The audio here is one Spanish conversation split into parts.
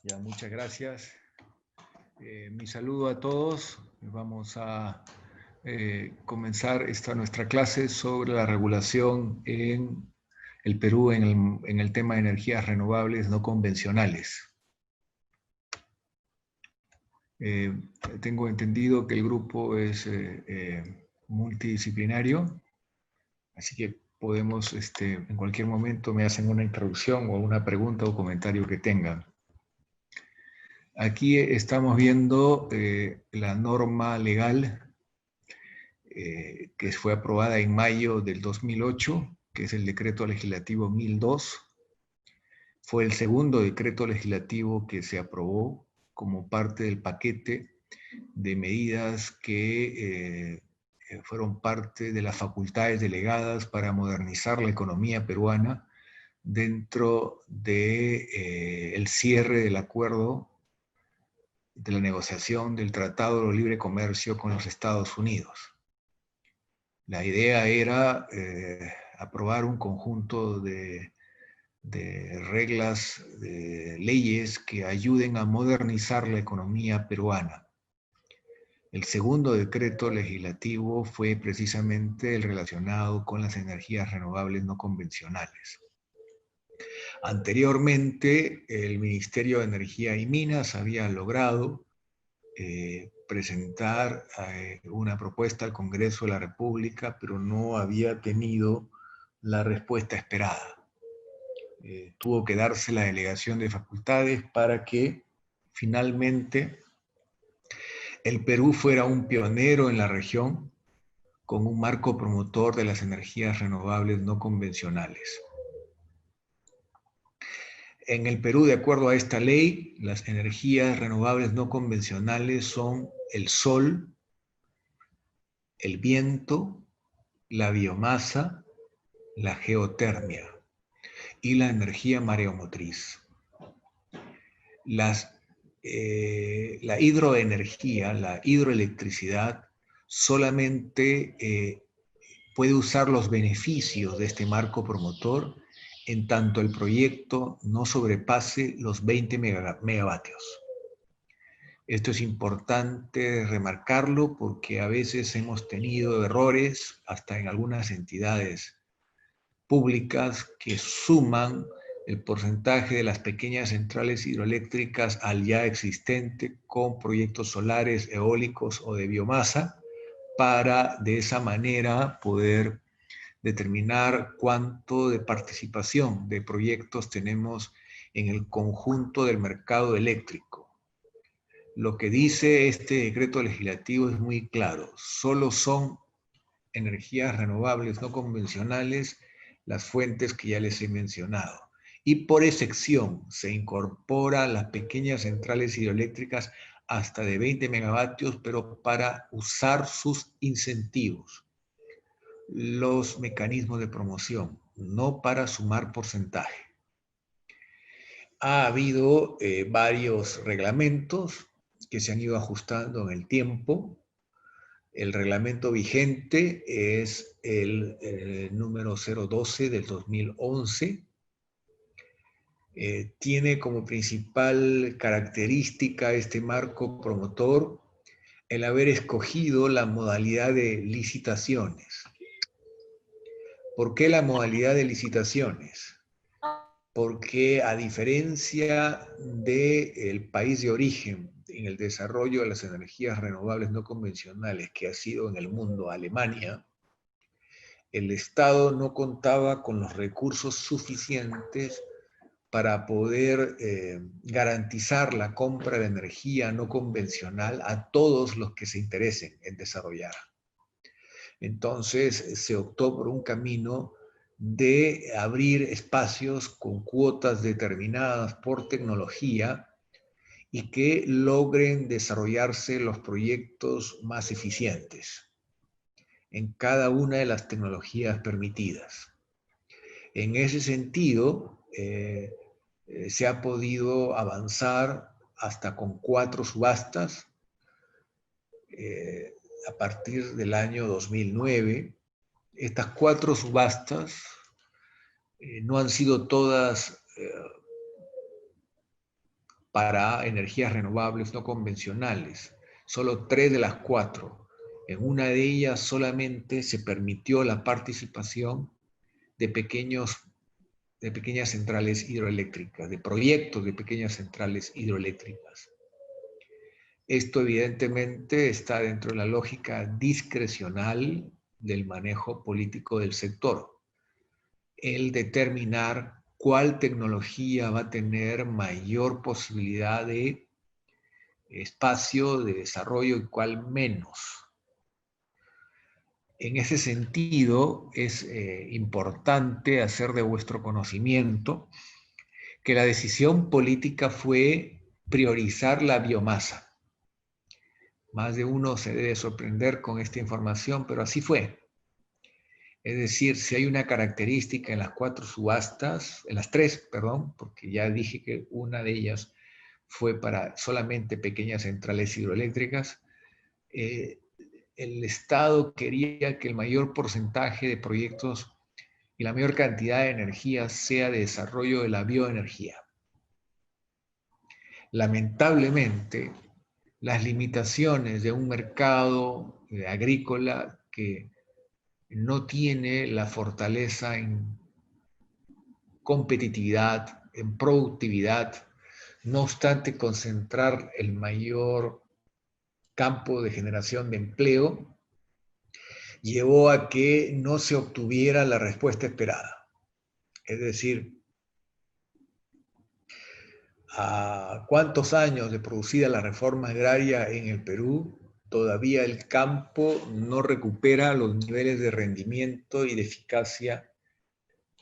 Ya, muchas gracias. Mi saludo a todos. Vamos a comenzar nuestra clase sobre la regulación en el Perú en el tema de energías renovables no convencionales. Tengo entendido que el grupo es multidisciplinario, así que podemos, en cualquier momento me hacen una introducción o una pregunta o comentario que tengan. Aquí estamos viendo la norma legal que fue aprobada en mayo del 2008, que es el decreto legislativo 1002. Fue el segundo decreto legislativo que se aprobó como parte del paquete de medidas que fueron parte de las facultades delegadas para modernizar la economía peruana dentro del cierre del acuerdo de la negociación del Tratado de Libre Comercio con los Estados Unidos. La idea era aprobar un conjunto de reglas, de leyes que ayuden a modernizar la economía peruana. El segundo decreto legislativo fue precisamente el relacionado con las energías renovables no convencionales. Anteriormente, el Ministerio de Energía y Minas había logrado presentar una propuesta al Congreso de la República, pero no había tenido la respuesta esperada. Tuvo que darse la delegación de facultades para que finalmente el Perú fuera un pionero en la región con un marco promotor de las energías renovables no convencionales. En el Perú, de acuerdo a esta ley, las energías renovables no convencionales son el sol, el viento, la biomasa, la geotermia y la energía mareomotriz. La hidroenergía, la hidroelectricidad, solamente puede usar los beneficios de este marco promotor en tanto el proyecto no sobrepase los 20 megavatios. Esto es importante remarcarlo porque a veces hemos tenido errores, hasta en algunas entidades públicas, que suman el porcentaje de las pequeñas centrales hidroeléctricas al ya existente con proyectos solares, eólicos o de biomasa, para de esa manera poder determinar cuánto de participación de proyectos tenemos en el conjunto del mercado eléctrico. Lo que dice este decreto legislativo es muy claro: solo son energías renovables no convencionales las fuentes que ya les he mencionado. Y por excepción se incorpora las pequeñas centrales hidroeléctricas hasta de 20 megavatios, pero para usar sus incentivos, los mecanismos de promoción, no para sumar porcentaje. Ha habido varios reglamentos que se han ido ajustando en el tiempo. El reglamento vigente es el número 012 del 2011. Tiene como principal característica este marco promotor el haber escogido la modalidad de licitaciones. ¿Por qué la modalidad de licitaciones? Porque a diferencia del país de origen en el desarrollo de las energías renovables no convencionales, que ha sido en el mundo Alemania, el Estado no contaba con los recursos suficientes para poder garantizar la compra de energía no convencional a todos los que se interesen en desarrollar. Entonces se optó por un camino de abrir espacios con cuotas determinadas por tecnología y que logren desarrollarse los proyectos más eficientes en cada una de las tecnologías permitidas. En ese sentido, se ha podido avanzar hasta con 4 subastas a partir del año 2009. Estas 4 subastas no han sido todas para energías renovables no convencionales, solo 3 de las 4. En una de ellas solamente se permitió la participación de pequeñas centrales hidroeléctricas, de proyectos de pequeñas centrales hidroeléctricas. Esto evidentemente está dentro de la lógica discrecional del manejo político del sector. El determinar cuál tecnología va a tener mayor posibilidad de espacio de desarrollo y cuál menos. En ese sentido, es importante hacer de vuestro conocimiento que la decisión política fue priorizar la biomasa. Más de uno se debe sorprender con esta información, pero así fue. Es decir, si hay una característica en las 4 subastas, en las 3, perdón, porque ya dije que una de ellas fue para solamente pequeñas centrales hidroeléctricas, el Estado quería que el mayor porcentaje de proyectos y la mayor cantidad de energía sea de desarrollo de la bioenergía. Lamentablemente, las limitaciones de un mercado agrícola que no tiene la fortaleza en competitividad, en productividad, no obstante concentrar el mayor campo de generación de empleo, llevó a que no se obtuviera la respuesta esperada. Es decir, a cuántos años de producida la reforma agraria en el Perú, todavía el campo no recupera los niveles de rendimiento y de eficacia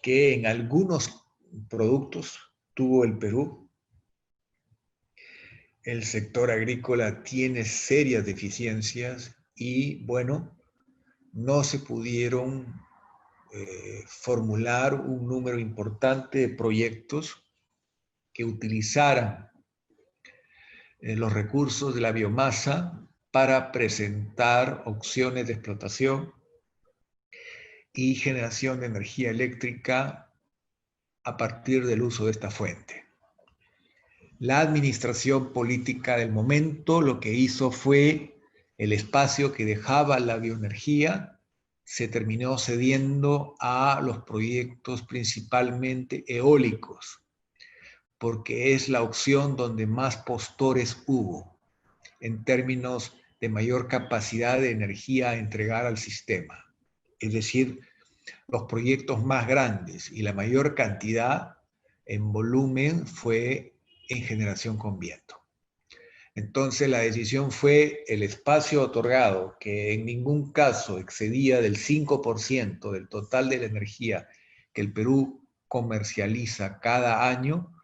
que en algunos productos tuvo el Perú. El sector agrícola tiene serias deficiencias y, bueno, no se pudieron formular un número importante de proyectos que utilizaran los recursos de la biomasa para presentar opciones de explotación y generación de energía eléctrica a partir del uso de esta fuente. La administración política del momento lo que hizo fue el espacio que dejaba la bioenergía se terminó cediendo a los proyectos principalmente eólicos, porque es la opción donde más postores hubo en términos de mayor capacidad de energía a entregar al sistema. Es decir, los proyectos más grandes y la mayor cantidad en volumen fue en generación con viento. Entonces la decisión fue el espacio otorgado, que en ningún caso excedía del 5% del total de la energía que el Perú comercializa cada año,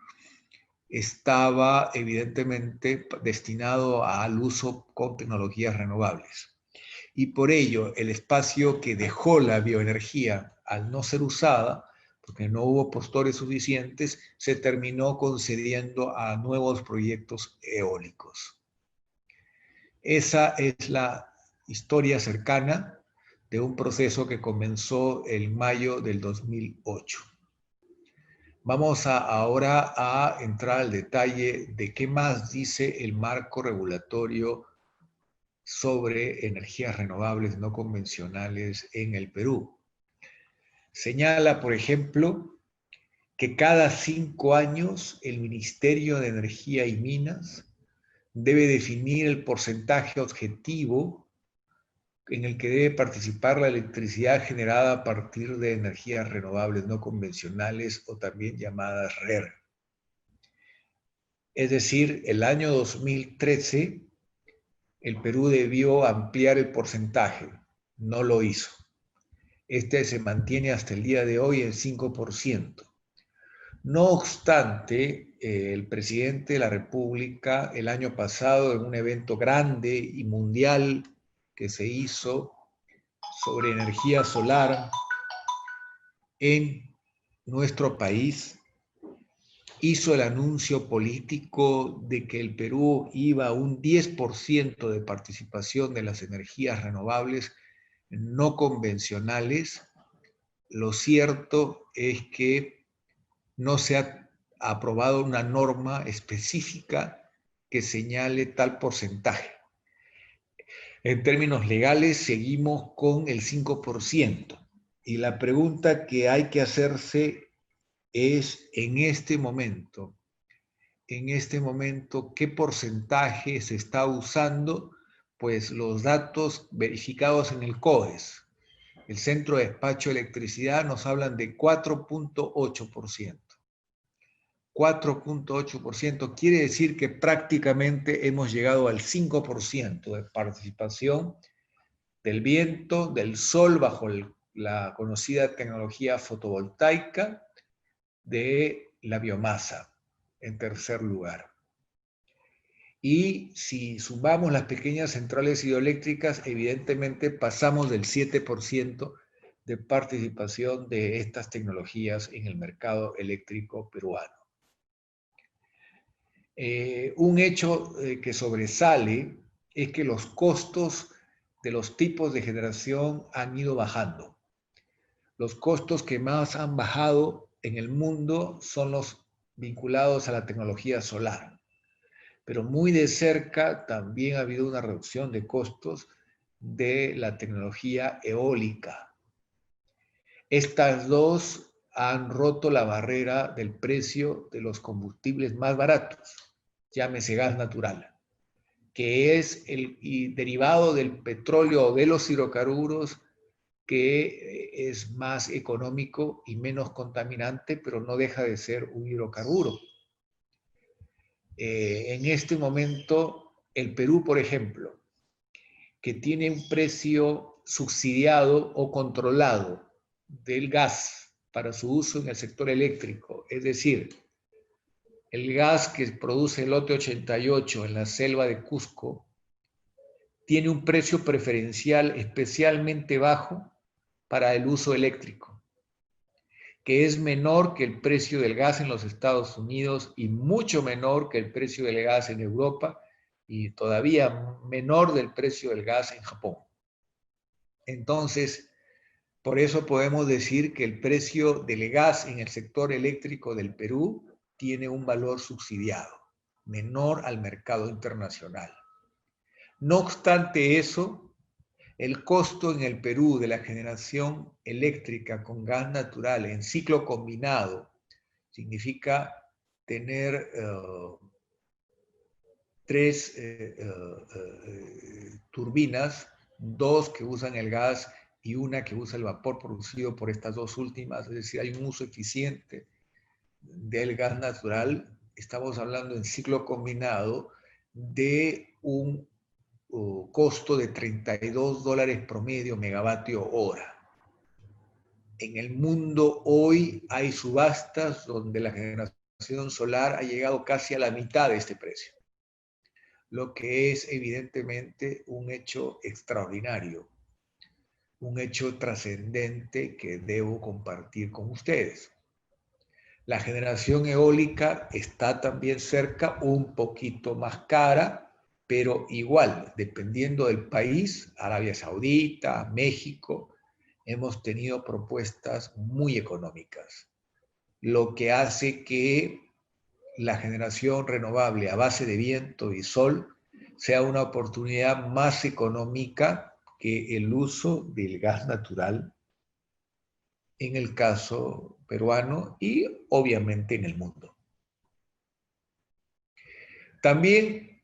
estaba evidentemente destinado al uso con tecnologías renovables. Y por ello, el espacio que dejó la bioenergía al no ser usada, porque no hubo postores suficientes, se terminó concediendo a nuevos proyectos eólicos. Esa es la historia cercana de un proceso que comenzó en mayo del 2008. Vamos ahora a entrar al detalle de qué más dice el marco regulatorio sobre energías renovables no convencionales en el Perú. Señala, por ejemplo, que cada 5 años el Ministerio de Energía y Minas debe definir el porcentaje objetivo en el que debe participar la electricidad generada a partir de energías renovables no convencionales o también llamadas RER. Es decir, el año 2013 el Perú debió ampliar el porcentaje, no lo hizo. Este se mantiene hasta el día de hoy en 5%. No obstante, el presidente de la República el año pasado en un evento grande y mundial que se hizo sobre energía solar en nuestro país, hizo el anuncio político de que el Perú iba a un 10% de participación de las energías renovables no convencionales. Lo cierto es que no se ha aprobado una norma específica que señale tal porcentaje. En términos legales, seguimos con el 5%. Y la pregunta que hay que hacerse es, en este momento, ¿qué porcentaje se está usando? Pues los datos verificados en el CODES, el Centro de Despacho de Electricidad, nos hablan de 4.8%. 4.8% quiere decir que prácticamente hemos llegado al 5% de participación del viento, del sol bajo la conocida tecnología fotovoltaica, de la biomasa, en tercer lugar. Y si sumamos las pequeñas centrales hidroeléctricas, evidentemente pasamos del 7% de participación de estas tecnologías en el mercado eléctrico peruano. Un hecho que sobresale es que los costos de los tipos de generación han ido bajando. Los costos que más han bajado en el mundo son los vinculados a la tecnología solar. Pero muy de cerca también ha habido una reducción de costos de la tecnología eólica. Estas dos han roto la barrera del precio de los combustibles más baratos, llámese gas natural, que es el derivado del petróleo o de los hidrocarburos, que es más económico y menos contaminante, pero no deja de ser un hidrocarburo. En este momento, el Perú, por ejemplo, que tiene un precio subsidiado o controlado del gas para su uso en el sector eléctrico, es decir, el gas que produce el Lote 88 en la selva de Cusco, tiene un precio preferencial especialmente bajo para el uso eléctrico, que es menor que el precio del gas en los Estados Unidos y mucho menor que el precio del gas en Europa y todavía menor del precio del gas en Japón. Entonces, por eso podemos decir que el precio del gas en el sector eléctrico del Perú tiene un valor subsidiado, menor al mercado internacional. No obstante eso, el costo en el Perú de la generación eléctrica con gas natural en ciclo combinado significa tener tres turbinas, dos que usan el gas y una que usa el vapor producido por estas dos últimas, es decir, hay un uso eficiente del gas natural. Estamos hablando en ciclo combinado de un costo de $32 promedio megavatio hora. En el mundo hoy hay subastas donde la generación solar ha llegado casi a la mitad de este precio, lo que es evidentemente un hecho extraordinario, un hecho trascendente que debo compartir con ustedes. La generación eólica está también cerca, un poquito más cara, pero igual, dependiendo del país, Arabia Saudita, México, hemos tenido propuestas muy económicas, lo que hace que la generación renovable a base de viento y sol sea una oportunidad más económica que el uso del gas natural en el caso peruano y obviamente en el mundo. También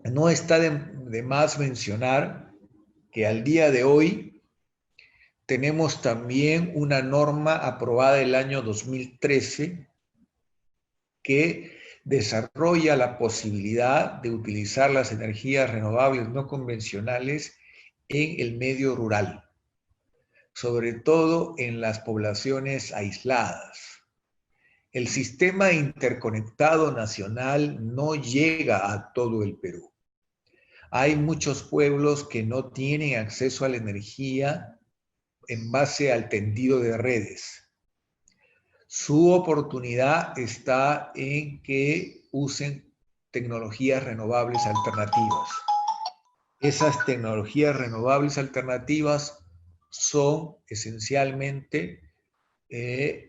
no está de más mencionar que al día de hoy tenemos también una norma aprobada el año 2013 que desarrolla la posibilidad de utilizar las energías renovables no convencionales en el medio rural, sobre todo en las poblaciones aisladas. El sistema interconectado nacional no llega a todo el Perú. Hay muchos pueblos que no tienen acceso a la energía en base al tendido de redes. Su oportunidad está en que usen tecnologías renovables alternativas. Esas tecnologías renovables alternativas son esencialmente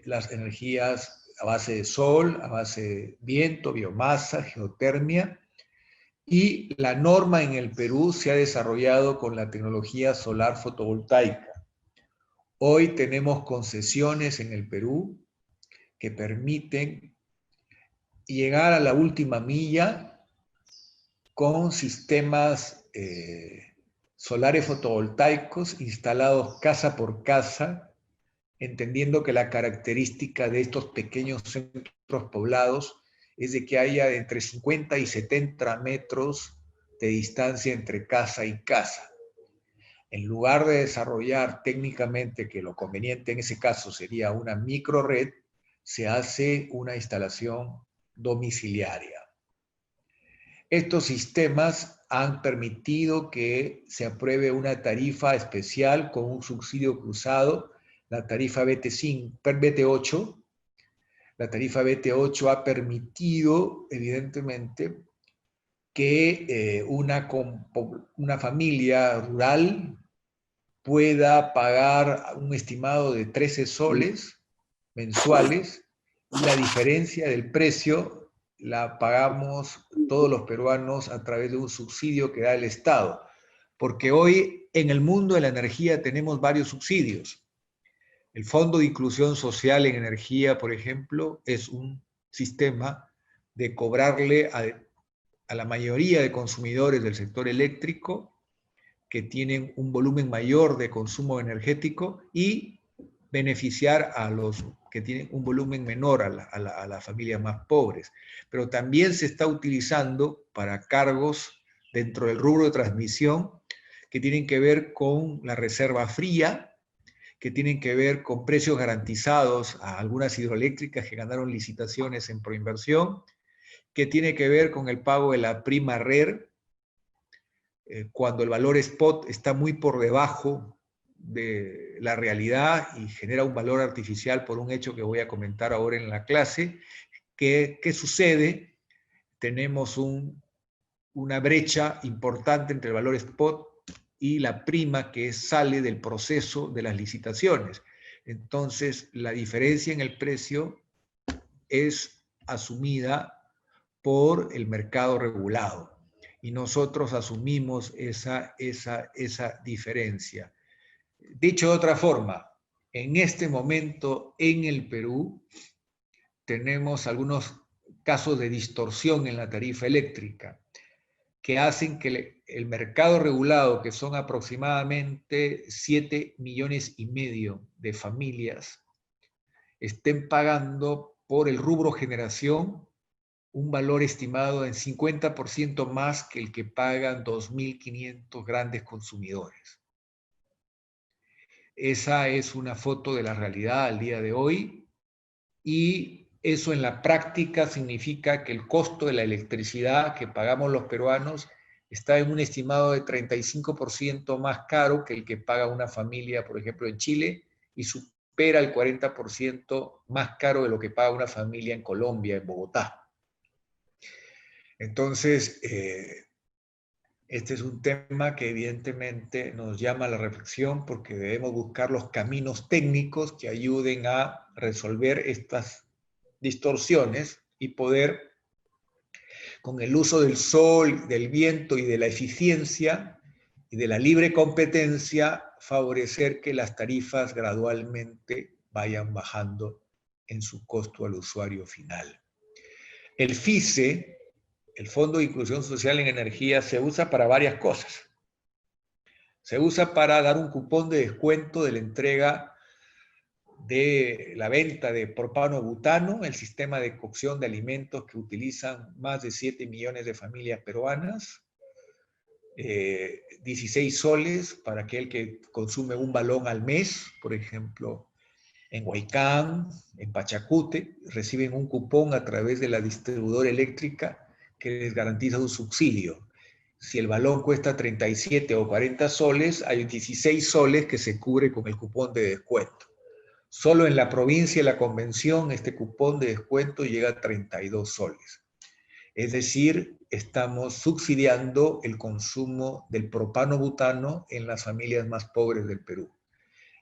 las energías a base de sol, a base de viento, biomasa, geotermia, y la norma en el Perú se ha desarrollado con la tecnología solar fotovoltaica. Hoy tenemos concesiones en el Perú que permiten llegar a la última milla con sistemas solares fotovoltaicos instalados casa por casa, entendiendo que la característica de estos pequeños centros poblados es de que haya entre 50 y 70 metros de distancia entre casa y casa. En lugar de desarrollar técnicamente, que lo conveniente en ese caso sería una microred, se hace una instalación domiciliaria. Estos sistemas han permitido que se apruebe una tarifa especial con un subsidio cruzado, la tarifa BT8. La tarifa BT8 ha permitido, evidentemente, que una familia rural pueda pagar un estimado de 13 soles mensuales, y la diferencia del precio la pagamos todos los peruanos a través de un subsidio que da el Estado. Porque hoy en el mundo de la energía tenemos varios subsidios. El Fondo de Inclusión Social en Energía, por ejemplo, es un sistema de cobrarle a la mayoría de consumidores del sector eléctrico que tienen un volumen mayor de consumo energético y beneficiar a los que tienen un volumen menor, a las familias más pobres. Pero también se está utilizando para cargos dentro del rubro de transmisión que tienen que ver con la reserva fría, que tienen que ver con precios garantizados a algunas hidroeléctricas que ganaron licitaciones en proinversión, que tiene que ver con el pago de la prima RER, cuando el valor spot está muy por debajo de la realidad y genera un valor artificial por un hecho que voy a comentar ahora en la clase. ¿Qué sucede? Tenemos una brecha importante entre el valor spot y la prima que sale del proceso de las licitaciones. Entonces, la diferencia en el precio es asumida por el mercado regulado y nosotros asumimos esa diferencia. Dicho de otra forma, en este momento en el Perú tenemos algunos casos de distorsión en la tarifa eléctrica que hacen que el mercado regulado, que son aproximadamente 7,5 millones de familias, estén pagando por el rubro generación un valor estimado en 50% más que el que pagan 2.500 grandes consumidores. Esa es una foto de la realidad al día de hoy, y eso en la práctica significa que el costo de la electricidad que pagamos los peruanos está en un estimado de 35% más caro que el que paga una familia, por ejemplo, en Chile, y supera el 40% más caro de lo que paga una familia en Colombia, en Bogotá. Entonces, este es un tema que evidentemente nos llama a la reflexión, porque debemos buscar los caminos técnicos que ayuden a resolver estas distorsiones y poder, con el uso del sol, del viento y de la eficiencia y de la libre competencia, favorecer que las tarifas gradualmente vayan bajando en su costo al usuario final. El FISE, el Fondo de Inclusión Social en Energía, se usa para varias cosas. Se usa para dar un cupón de descuento de la entrega de la venta de propano-butano, el sistema de cocción de alimentos que utilizan más de 7 millones de familias peruanas. 16 soles para aquel que consume un balón al mes, por ejemplo, en Huaycán, en Pachacute, reciben un cupón a través de la distribuidora eléctrica que les garantiza un subsidio. Si el balón cuesta 37 o 40 soles, hay 16 soles que se cubre con el cupón de descuento. Solo en la provincia de la Convención este cupón de descuento llega a 32 soles. Es decir, estamos subsidiando el consumo del propano-butano en las familias más pobres del Perú.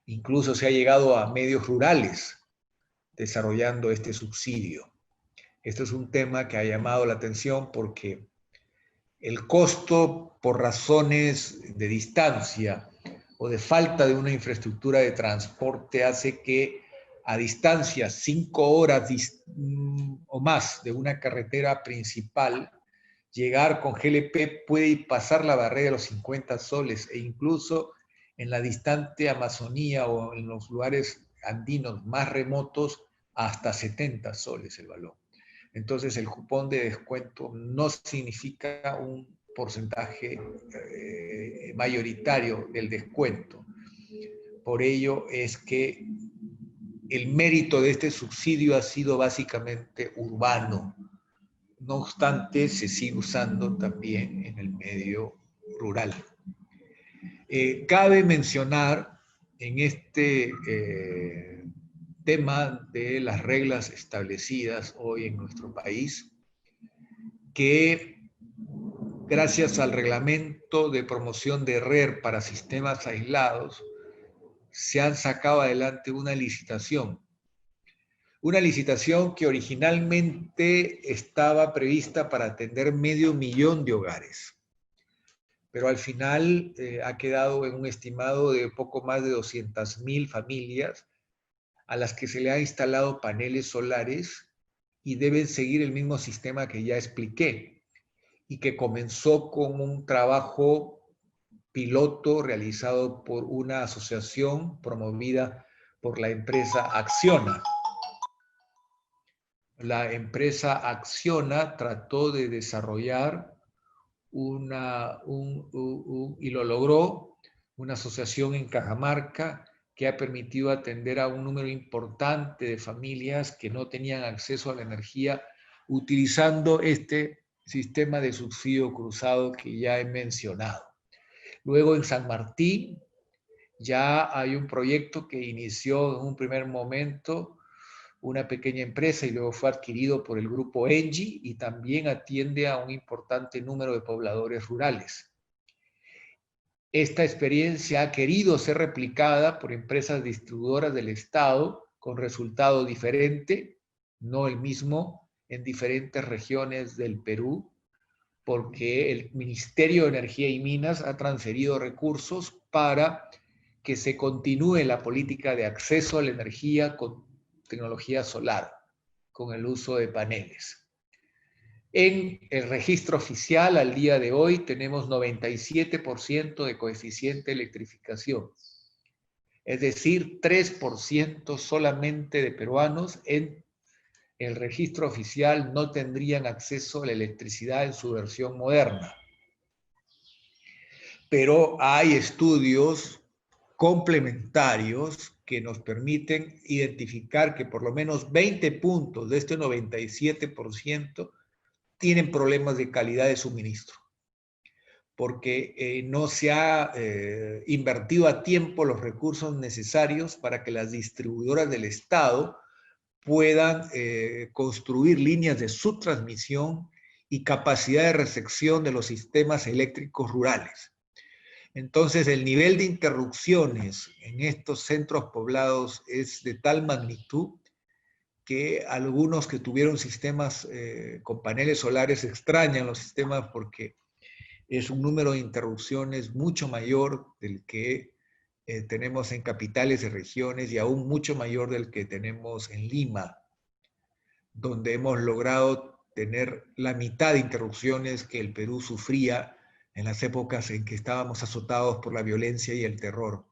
Incluso se ha llegado a medios rurales desarrollando este subsidio. Este es un tema que ha llamado la atención porque el costo por razones de distancia o de falta de una infraestructura de transporte hace que a distancias 5 horas o más de una carretera principal, llegar con GLP puede pasar la barrera de los 50 soles e incluso en la distante Amazonía o en los lugares andinos más remotos hasta 70 soles el valor. Entonces el cupón de descuento no significa un porcentaje mayoritario del descuento. Por ello es que el mérito de este subsidio ha sido básicamente urbano. No obstante, se sigue usando también en el medio rural. Cabe mencionar en este tema de las reglas establecidas hoy en nuestro país que gracias al reglamento de promoción de RER para sistemas aislados se han sacado adelante una licitación que originalmente estaba prevista para atender 500.000 de hogares, pero al final ha quedado en un estimado de poco más de 200.000 familias a las que se le ha instalado paneles solares y deben seguir el mismo sistema que ya expliqué y que comenzó con un trabajo piloto realizado por una asociación promovida por la empresa Acciona. La empresa Acciona trató de desarrollar y lo logró, una asociación en Cajamarca que ha permitido atender a un número importante de familias que no tenían acceso a la energía utilizando este sistema de subsidio cruzado que ya he mencionado. Luego en San Martín ya hay un proyecto que inició en un primer momento una pequeña empresa y luego fue adquirido por el grupo Engie y también atiende a un importante número de pobladores rurales. Esta experiencia ha querido ser replicada por empresas distribuidoras del Estado con resultado diferente, no el mismo, en diferentes regiones del Perú, porque el Ministerio de Energía y Minas ha transferido recursos para que se continúe la política de acceso a la energía con tecnología solar, con el uso de paneles. En el registro oficial al día de hoy tenemos 97% de coeficiente de electrificación, es decir, 3% solamente de peruanos en el registro oficial no tendrían acceso a la electricidad en su versión moderna. Pero hay estudios complementarios que nos permiten identificar que por lo menos 20 puntos de este 97% tienen problemas de calidad de suministro, porque no se ha invertido a tiempo los recursos necesarios para que las distribuidoras del Estado puedan construir líneas de subtransmisión y capacidad de recepción de los sistemas eléctricos rurales. Entonces, el nivel de interrupciones en estos centros poblados es de tal magnitud que algunos que tuvieron sistemas con paneles solares extrañan los sistemas porque es un número de interrupciones mucho mayor del que tenemos en capitales de regiones y aún mucho mayor del que tenemos en Lima, donde hemos logrado tener la mitad de interrupciones que el Perú sufría en las épocas en que estábamos azotados por la violencia y el terror,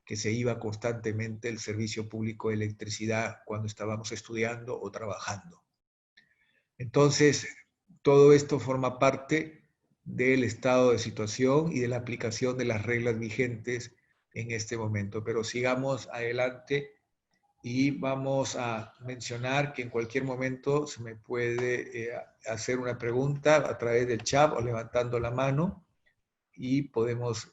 que se iba constantemente el servicio público de electricidad cuando estábamos estudiando o trabajando. Entonces, todo esto forma parte del estado de situación y de la aplicación de las reglas vigentes en este momento. Pero sigamos adelante y vamos a mencionar que en cualquier momento se me puede hacer una pregunta a través del chat o levantando la mano y podemos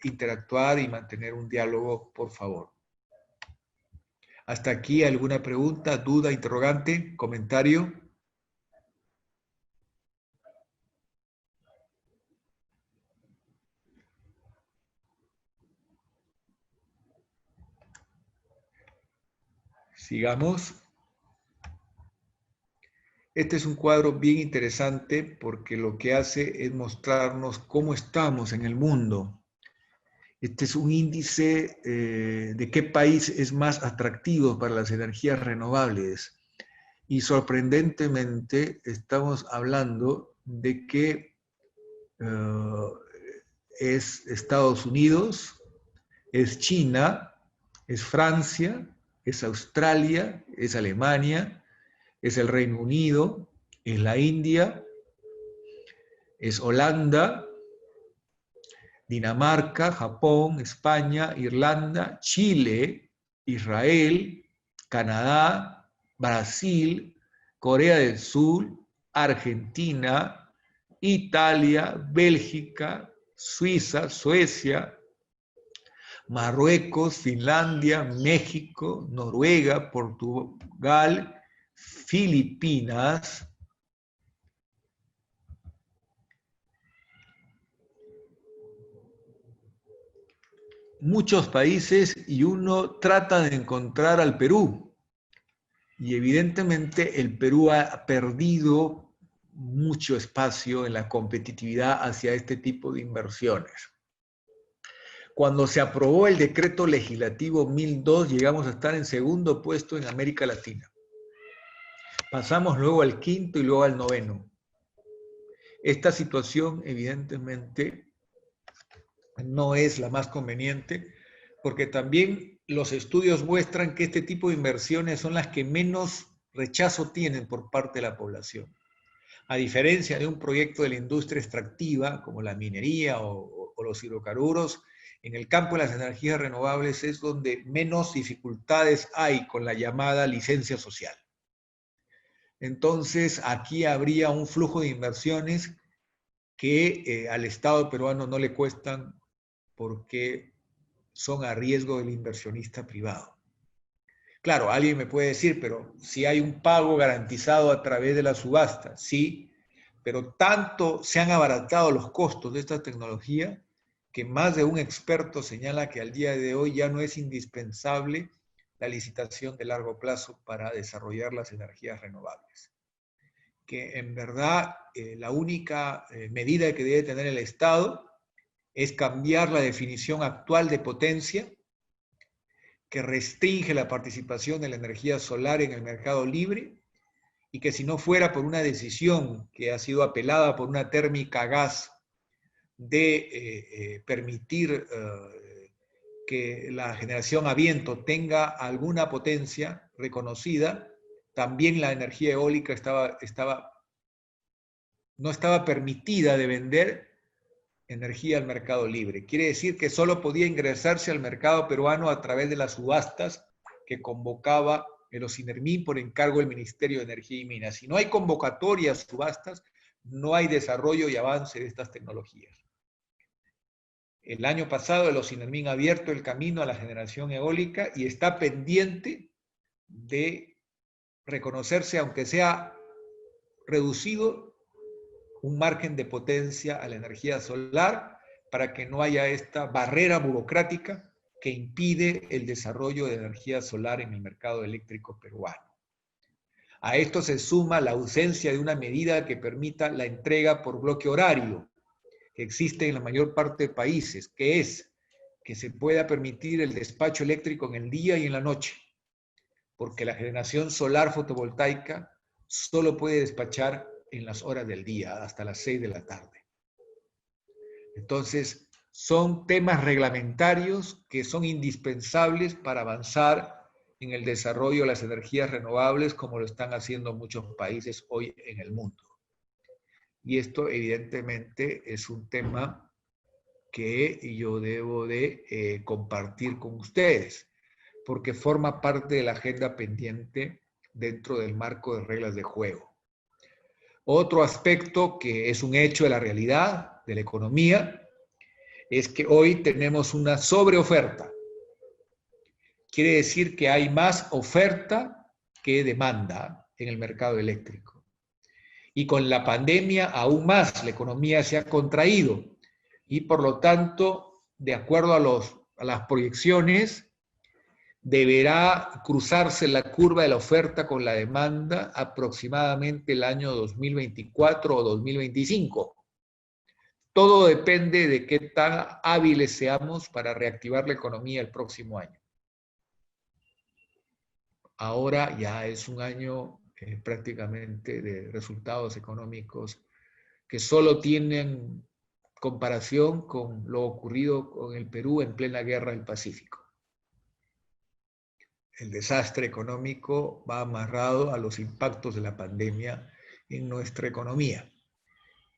interactuar y mantener un diálogo, por favor. Hasta aquí, ¿alguna pregunta, duda, interrogante, comentario? Sigamos. Este es un cuadro bien interesante porque lo que hace es mostrarnos cómo estamos en el mundo. Este es un índice de qué país es más atractivo para las energías renovables. Y sorprendentemente estamos hablando de que es Estados Unidos, es China, es Francia, es Australia, es Alemania, es el Reino Unido, es la India, es Holanda, Dinamarca, Japón, España, Irlanda, Chile, Israel, Canadá, Brasil, Corea del Sur, Argentina, Italia, Bélgica, Suiza, Suecia, Marruecos, Finlandia, México, Noruega, Portugal, Filipinas. Muchos países y uno trata de encontrar al Perú. Y evidentemente el Perú ha perdido mucho espacio en la competitividad hacia este tipo de inversiones. Cuando se aprobó el decreto legislativo 1002, llegamos a estar en segundo puesto en América Latina. Pasamos luego al quinto y luego al noveno. Esta situación evidentemente no es la más conveniente, porque también los estudios muestran que este tipo de inversiones son las que menos rechazo tienen por parte de la población. A diferencia de un proyecto de la industria extractiva, como la minería o los hidrocarburos, en el campo de las energías renovables es donde menos dificultades hay con la llamada licencia social. Entonces, aquí habría un flujo de inversiones que al Estado peruano no le cuestan porque son a riesgo del inversionista privado. Claro, alguien me puede decir, pero si hay un pago garantizado a través de la subasta, sí, pero tanto se han abaratado los costos de esta tecnología que más de un experto señala que al día de hoy ya no es indispensable la licitación de largo plazo para desarrollar las energías renovables. Que en verdad la única medida que debe tener el Estado es cambiar la definición actual de potencia, que restringe la participación de la energía solar en el mercado libre, y que si no fuera por una decisión que ha sido apelada por una térmica gas de permitir que la generación a viento tenga alguna potencia reconocida, también la energía eólica no estaba permitida de vender energía al mercado libre. Quiere decir que solo podía ingresarse al mercado peruano a través de las subastas que convocaba el OSINERMIN por encargo del Ministerio de Energía y Minas. Si no hay convocatorias, subastas, no hay desarrollo y avance de estas tecnologías. El año pasado el OSINERMIN ha abierto el camino a la generación eólica y está pendiente de reconocerse, aunque sea reducido, un margen de potencia a la energía solar para que no haya esta barrera burocrática que impide el desarrollo de energía solar en el mercado eléctrico peruano. A esto se suma la ausencia de una medida que permita la entrega por bloque horario, que existe en la mayor parte de países, que es que se pueda permitir el despacho eléctrico en el día y en la noche, porque la generación solar fotovoltaica solo puede despachar en las horas del día, hasta las 6 de la tarde. Entonces, son temas reglamentarios que son indispensables para avanzar en el desarrollo de las energías renovables, como lo están haciendo muchos países hoy en el mundo. Y esto, evidentemente, es un tema que yo debo de compartir con ustedes, porque forma parte de la agenda pendiente dentro del marco de reglas de juego. Otro aspecto que es un hecho de la realidad, de la economía, es que hoy tenemos una sobreoferta. Quiere decir que hay más oferta que demanda en el mercado eléctrico. Y con la pandemia aún más, la economía se ha contraído y por lo tanto, de acuerdo a las proyecciones, deberá cruzarse la curva de la oferta con la demanda aproximadamente el año 2024 o 2025. Todo depende de qué tan hábiles seamos para reactivar la economía el próximo año. Ahora ya es un año prácticamente de resultados económicos que solo tienen comparación con lo ocurrido con el Perú en plena guerra del Pacífico. El desastre económico va amarrado a los impactos de la pandemia en nuestra economía.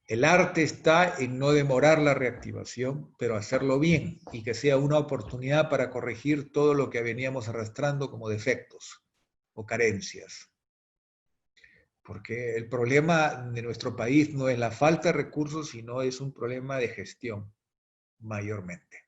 El arte está en no demorar la reactivación, pero hacerlo bien y que sea una oportunidad para corregir todo lo que veníamos arrastrando como defectos o carencias. Porque el problema de nuestro país no es la falta de recursos, sino es un problema de gestión, mayormente.